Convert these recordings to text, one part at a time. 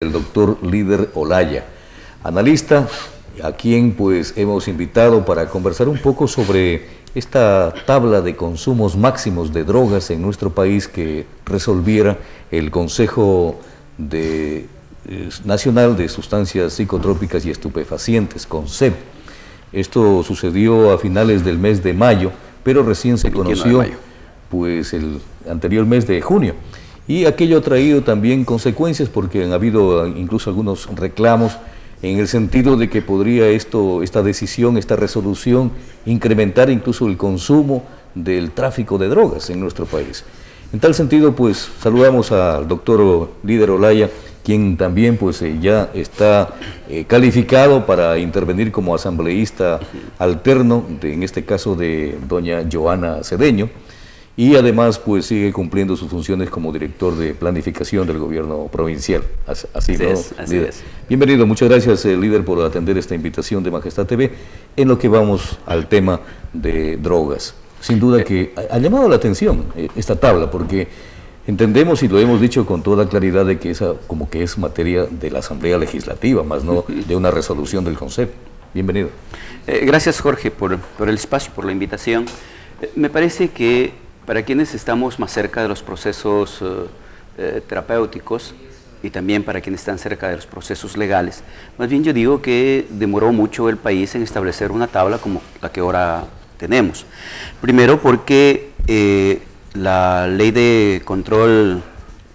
el doctor Líder Olaya, analista, a quien pues hemos invitado para conversar un poco sobre esta tabla de consumos máximos de drogas en nuestro país que resolviera el Consejo Nacional de Sustancias Psicotrópicas y Estupefacientes, CONSEP. Esto sucedió a finales del mes de mayo, pero recién se conoció pues el anterior mes de junio. Y aquello ha traído también consecuencias porque han habido incluso algunos reclamos en el sentido de que podría esta decisión, esta resolución, incrementar incluso el consumo del tráfico de drogas en nuestro país. En tal sentido, pues saludamos al doctor Líder Olaya, quien también pues ya está calificado para intervenir como asambleísta alterno, en este caso de doña Joana Cedeño, y además pues sigue cumpliendo sus funciones como director de planificación del gobierno provincial. Así es. Bienvenido, muchas gracias líder por atender esta invitación de Majestad TV en lo que vamos al tema de drogas. Sin duda que ha llamado la atención esta tabla porque entendemos y lo hemos dicho con toda claridad de que esa como que es materia de la Asamblea Legislativa, más no de una resolución del Consejo. Bienvenido. Gracias Jorge por el espacio, por la invitación. Me parece que para quienes estamos más cerca de los procesos terapéuticos y también para quienes están cerca de los procesos legales, más bien yo digo que demoró mucho el país en establecer una tabla como la que ahora tenemos. Primero porque la ley de control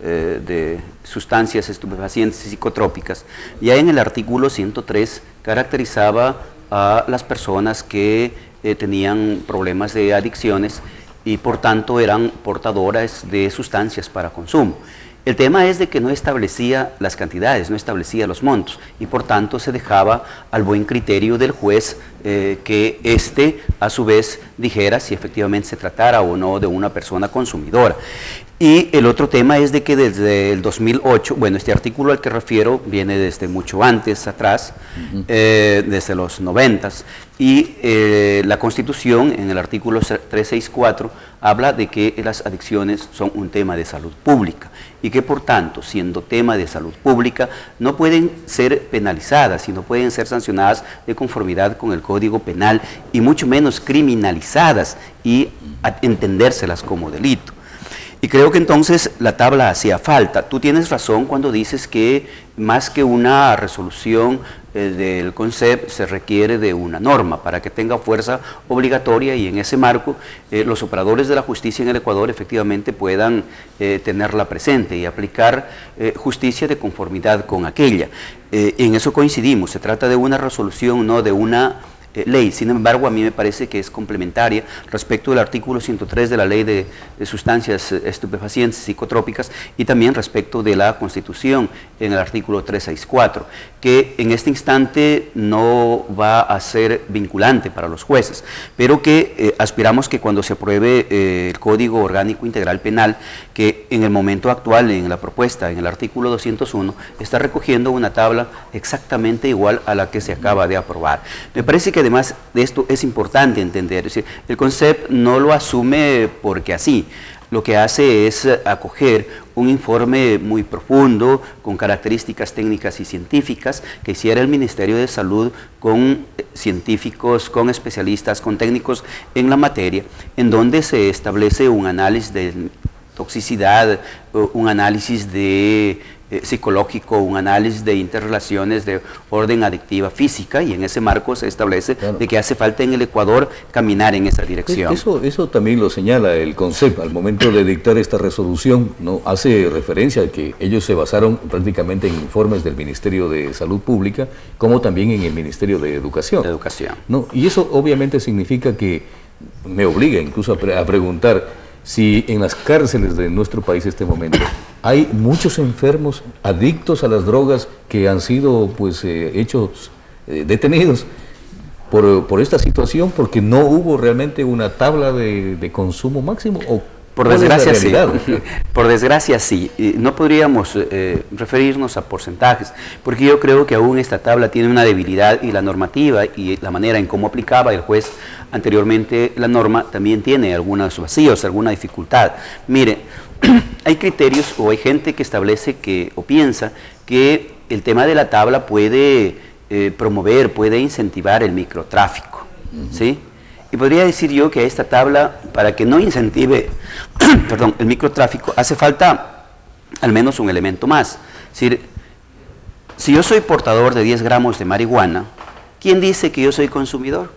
de sustancias estupefacientes y psicotrópicas ya en el artículo 103 caracterizaba a las personas que tenían problemas de adicciones y por tanto eran portadoras de sustancias para consumo. El tema es de que no establecía las cantidades, no establecía los montos y por tanto se dejaba al buen criterio del juez que éste a su vez dijera si efectivamente se tratara o no de una persona consumidora. Y el otro tema es de que desde el 2008, bueno, este artículo al que refiero viene desde mucho antes, atrás, desde los 90s, y la Constitución en el artículo 364 habla de que las adicciones son un tema de salud pública y que por tanto, siendo tema de salud pública, no pueden ser penalizadas y no pueden ser sancionadas de conformidad con el Código Penal y mucho menos criminalizadas y entendérselas como delito. Y creo que entonces la tabla hacía falta. Tú tienes razón cuando dices que más que una resolución del CONSEP se requiere de una norma para que tenga fuerza obligatoria y en ese marco los operadores de la justicia en el Ecuador efectivamente puedan tenerla presente y aplicar justicia de conformidad con aquella. En eso coincidimos, se trata de una resolución, no de una ley. Sin embargo, a mí me parece que es complementaria respecto del artículo 103 de la Ley de Sustancias Estupefacientes y Psicotrópicas y también respecto de la Constitución en el artículo 364, que en este instante no va a ser vinculante para los jueces, pero que aspiramos que cuando se apruebe el Código Orgánico Integral Penal, que en el momento actual, en la propuesta, en el artículo 201, está recogiendo una tabla exactamente igual a la que se acaba de aprobar. Me parece que además de esto es importante entender, es decir, el CONSEP no lo asume porque así, lo que hace es acoger un informe muy profundo, con características técnicas y científicas, que hiciera el Ministerio de Salud con científicos, con especialistas, con técnicos en la materia, en donde se establece un análisis de toxicidad, un análisis de psicológico, un análisis de interrelaciones de orden adictiva física y en ese marco se establece de que hace falta en el Ecuador caminar en esa dirección. Eso también lo señala el CONSEP al momento de dictar esta resolución, ¿no? Hace referencia a que ellos se basaron prácticamente en informes del Ministerio de Salud Pública como también en el Ministerio de Educación. ¿No? Y eso obviamente significa que me obliga incluso a preguntar si en las cárceles de nuestro país en este momento hay muchos enfermos adictos a las drogas que han sido pues hechos detenidos por esta situación porque no hubo realmente una tabla de consumo máximo o por desgracia sí. Por desgracia sí. No podríamos referirnos a porcentajes, porque yo creo que aún esta tabla tiene una debilidad y la normativa y la manera en cómo aplicaba el juez anteriormente la norma también tiene algunos vacíos, alguna dificultad. Mire, hay criterios o hay gente que establece que o piensa que el tema de la tabla puede promover, puede incentivar el microtráfico, ¿sí? Y podría decir yo que a esta tabla, para que no incentive perdón, el microtráfico, hace falta al menos un elemento más. Es decir, si yo soy portador de 10 gramos de marihuana, ¿quién dice que yo soy consumidor?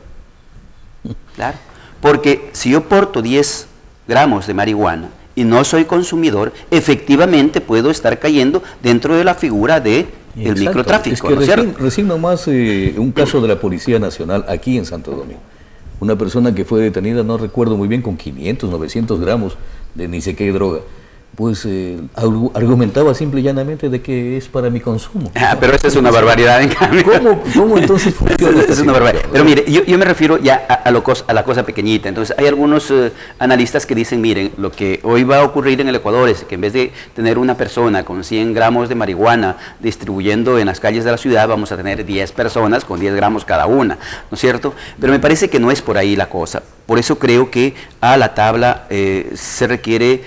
Claro, porque si yo porto 10 gramos de marihuana y no soy consumidor, efectivamente puedo estar cayendo dentro de la figura del microtráfico. Es que recién nomás un caso de la Policía Nacional aquí en Santo Domingo. Una persona que fue detenida, no recuerdo muy bien, con 500, 900 gramos de ni sé qué droga. Pues argumentaba simple y llanamente de que es para mi consumo. Pero esa es una barbaridad, en cambio. ¿Cómo entonces funciona? Es una barbaridad. Pero mire, yo me refiero ya a la cosa pequeñita. Entonces, hay algunos analistas que dicen, miren, lo que hoy va a ocurrir en el Ecuador es que en vez de tener una persona con 100 gramos de marihuana distribuyendo en las calles de la ciudad, vamos a tener 10 personas con 10 gramos cada una, ¿no es cierto? Pero me parece que no es por ahí la cosa. Por eso creo que a la tabla se requiere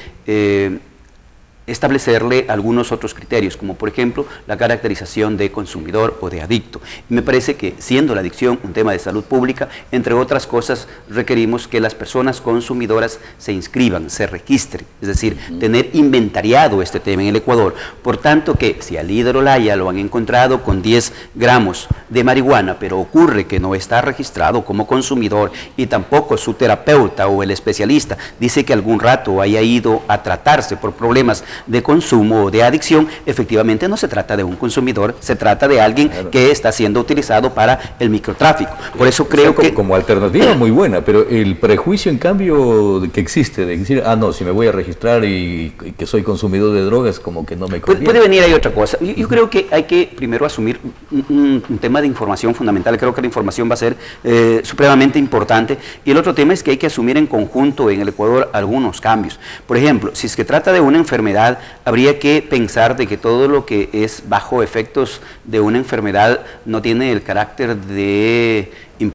establecerle algunos otros criterios, como por ejemplo la caracterización de consumidor o de adicto. Y me parece que, siendo la adicción un tema de salud pública, entre otras cosas requerimos que las personas consumidoras se inscriban, se registren, es decir, tener inventariado este tema en el Ecuador. Por tanto, que si al líder Olaya lo han encontrado con 10 gramos de marihuana, pero ocurre que no está registrado como consumidor y tampoco su terapeuta o el especialista dice que algún rato haya ido a tratarse por problemas de consumo o de adicción, efectivamente no se trata de un consumidor, se trata de alguien que está siendo utilizado para el microtráfico. Por eso creo que... Como alternativa muy buena, pero el prejuicio en cambio que existe de decir, no, si me voy a registrar y que soy consumidor de drogas, como que no me conviene. Puede venir ahí otra cosa. Yo creo que hay que primero asumir un tema de información fundamental. Creo que la información va a ser supremamente importante. Y el otro tema es que hay que asumir en conjunto en el Ecuador algunos cambios. Por ejemplo, si es que trata de una enfermedad, habría que pensar de que todo lo que es bajo efectos de una enfermedad no tiene el carácter de